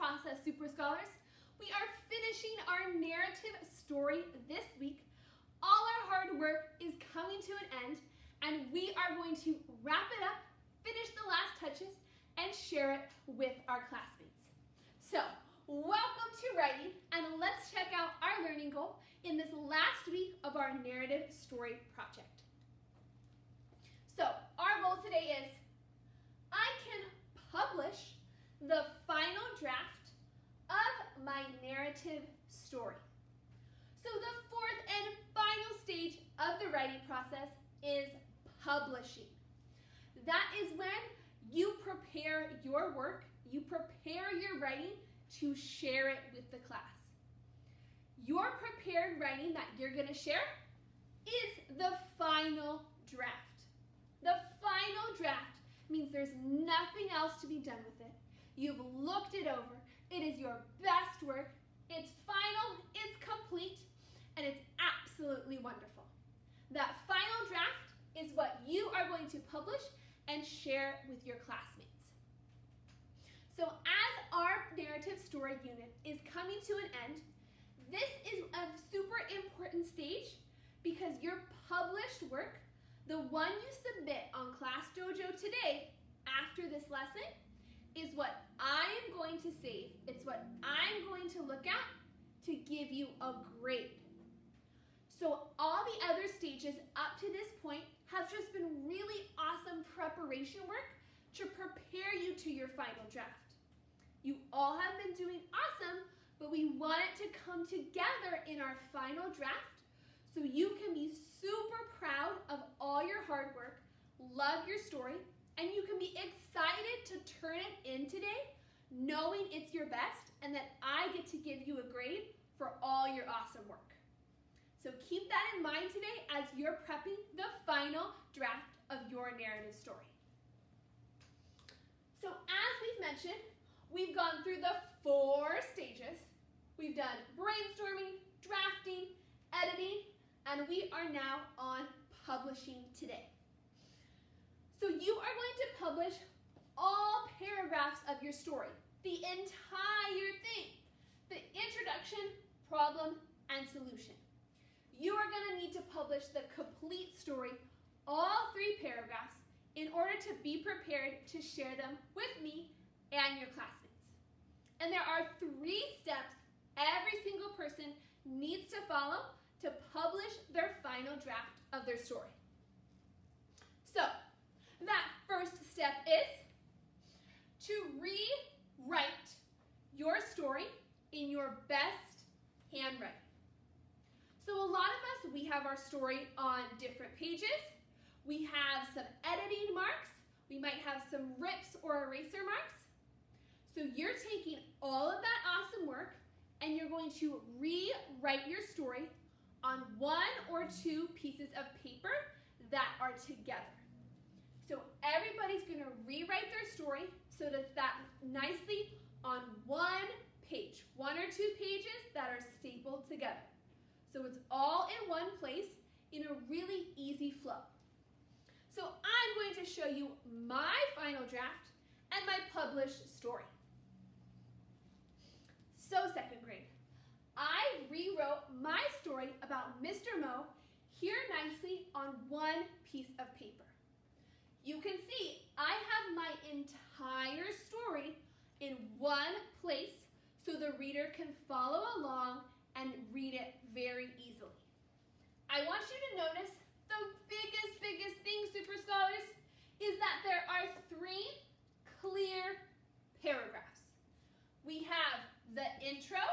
process, Super Scholars. We are finishing our narrative story this week. All our hard work is coming to an end, and we are going to wrap it up, finish the last touches, and share it with our classmates. So, welcome to writing, and let's check out our learning goal in this last week of our narrative story project. So, our goal today is, I can publish the final draft of my narrative story. So the fourth and final stage of the writing process is publishing. That is when you prepare your work, you prepare your writing to share it with the class. Your prepared writing that you're going to share is the final draft. The final draft means there's nothing else to be done with it. You've looked it over. It is your best work. It's final, it's complete, and it's absolutely wonderful. That final draft is what you are going to publish and share with your classmates. So as our narrative story unit is coming to an end, this is a super important stage because your published work, the one you submit on Class Dojo today after this lesson, is what I am going to save. It's what I'm going to look at to give you a grade. So all the other stages up to this point have just been really awesome preparation work to prepare you to your final draft. You all have been doing awesome, but we want it to come together in our final draft so you can be super proud of all your hard work, love your story, and you can be excited to turn it in today, knowing it's your best and that I get to give you a grade for all your awesome work. So keep that in mind today as you're prepping the final draft of your narrative story. So as we've mentioned, we've gone through the 4 stages. We've done brainstorming, drafting, editing, and we are now on publishing today. So you are going to publish all paragraphs of your story, the entire thing, the introduction, problem, and solution. You are going to need to publish the complete story, all 3 paragraphs, in order to be prepared to share them with me and your classmates. And there are 3 steps every single person needs to follow to publish their final draft of their story. So, that first step is to rewrite your story in your best handwriting. So a lot of us, we have our story on different pages. We have some editing marks. We might have some rips or eraser marks. So you're taking all of that awesome work and you're going to rewrite your story on 1 or 2 pieces of paper that are together. So everybody's going to rewrite their story so that that's nicely on 1 page, 1 or 2 pages that are stapled together. So it's all in one place in a really easy flow. So I'm going to show you my final draft and my published story. So 2nd grade, I rewrote my story about Mr. Mo here nicely on 1 piece of paper. You can see I have my entire story in 1 place so the reader can follow along and read it very easily. I want you to notice the biggest thing, Super Scholars, is that there are 3 clear paragraphs. We have the intro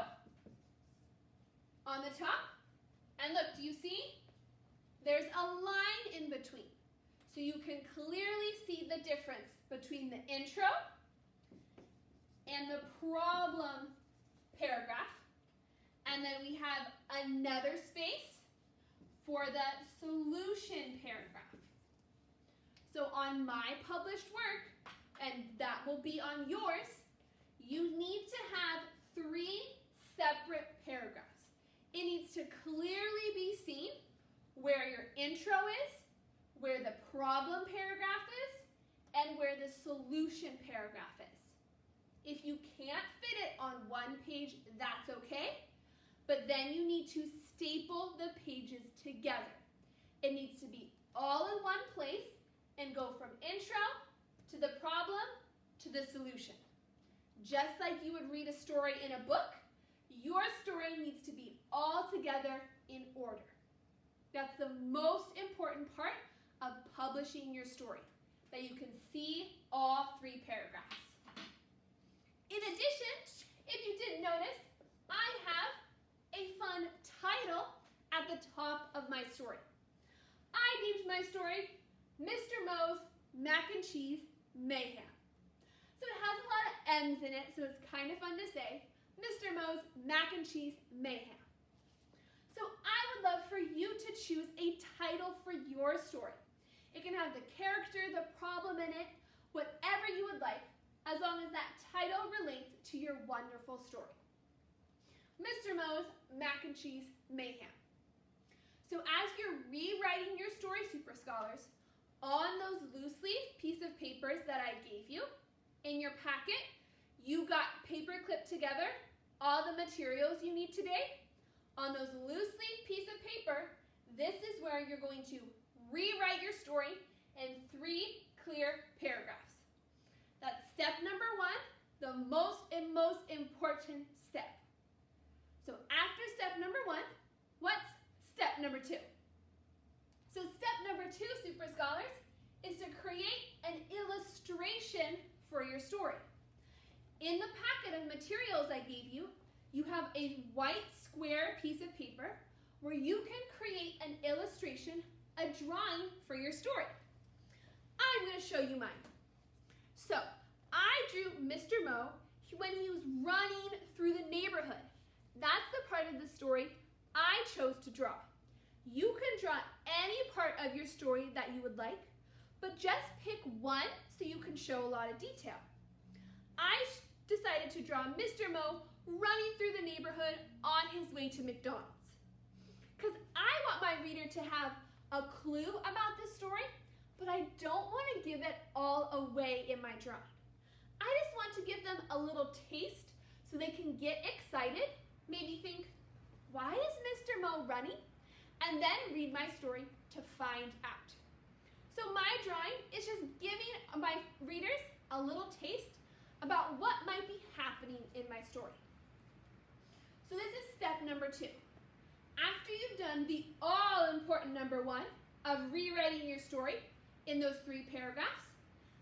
on the top, and look, do you see? There's a line in between. So you can clearly see the difference between the intro and the problem paragraph. And then we have another space for the solution paragraph. So on my published work, and that will be on yours, you need to have 3 separate paragraphs. It needs to clearly be seen where your intro is, where the problem paragraph is, and where the solution paragraph is. If you can't fit it on one page, that's okay, but then you need to staple the pages together. It needs to be all in one place and go from intro to the problem to the solution. Just like you would read a story in a book, your story needs to be all together in order. That's the most important part of publishing your story, that you can see all 3 paragraphs. In addition, if you didn't notice, I have a fun title at the top of my story. I named my story Mr. Mo's Mac and Cheese Mayhem. So it has a lot of M's in it, so it's kind of fun to say. Mr. Mo's Mac and Cheese Mayhem. So I would love for you to choose a title for your story. It can have the character, the problem in it, whatever you would like, as long as that title relates to your wonderful story. Mr. Mo's Mac and Cheese Mayhem. So as you're rewriting your story, Super Scholars, on those loose leaf piece of papers that I gave you in your packet, you got paper clipped together all the materials you need today. On those loose leaf piece of paper, this is where you're going to rewrite your story in 3 clear paragraphs. That's step number 1, the most important step. So after step number 1, what's step number 2? So step number 2, Super Scholars, is to create an illustration for your story. In the packet of materials I gave you, you have a white square piece of paper where you can create an illustration, a drawing for your story. I'm going to show you mine. So I drew Mr. Mo when he was running through the neighborhood. That's the part of the story I chose to draw. You can draw any part of your story that you would like, but just pick one so you can show a lot of detail. I decided to draw Mr. Mo running through the neighborhood on his way to McDonald's. Because I want my reader to have a clue about this story, but I don't want to give it all away in my drawing. I just want to give them a little taste so they can get excited, maybe think, why is Mr. Mo running? And then read my story to find out. So my drawing is just giving my readers a little taste about what might be happening in my story. So this is step number 2. After you've done the all-important number 1 of rewriting your story in those 3 paragraphs,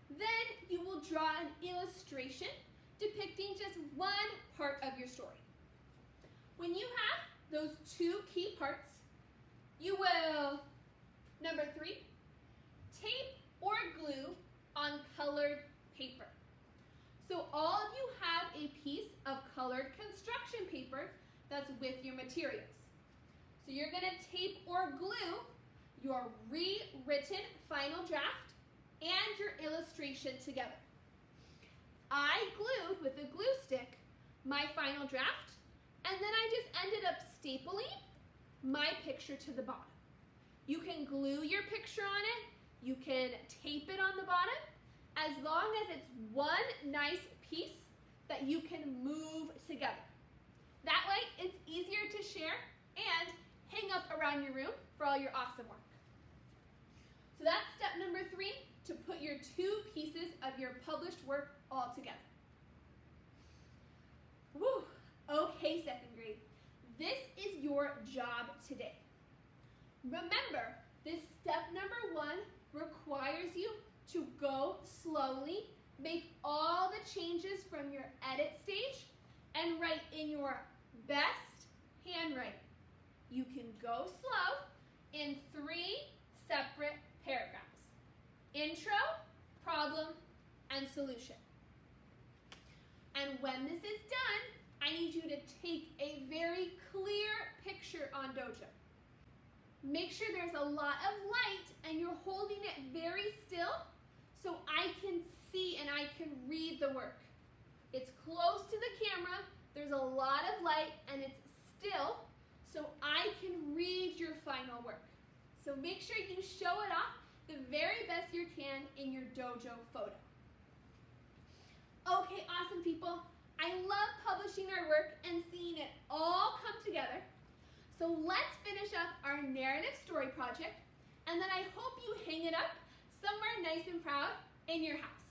then you will draw an illustration depicting just one part of your story. When you have those 2 key parts, you will, number 3, tape or glue on colored paper. So all of you have a piece of colored construction paper that's with your materials. So you're going to tape or glue your rewritten final draft and your illustration together. I glued with a glue stick my final draft, and then I just ended up stapling my picture to the bottom. You can glue your picture on it, you can tape it on the bottom, as long as it's one nice piece that you can move together. That way, it's easier to share and hang up around your room for all your awesome work. So that's step number 3, to put your 2 pieces of your published work all together. Woo! Okay, 2nd grade. This is your job today. Remember, this step number 1 requires you to go slowly, make all the changes from your edit stage, and write in your best handwriting. You can go slow in 3 separate paragraphs. Intro, problem, and solution. And when this is done, I need you to take a very clear picture on Dojo. Make sure there's a lot of light and you're holding it very still so I can see and I can read the work. It's close to the camera, there's a lot of light, and it's still so I can read your final work. So make sure you show it off the very best you can in your Dojo photo. Okay, awesome people. accomplishing our work and seeing it all come together. So let's finish up our narrative story project, and then I hope you hang it up somewhere nice and proud in your house.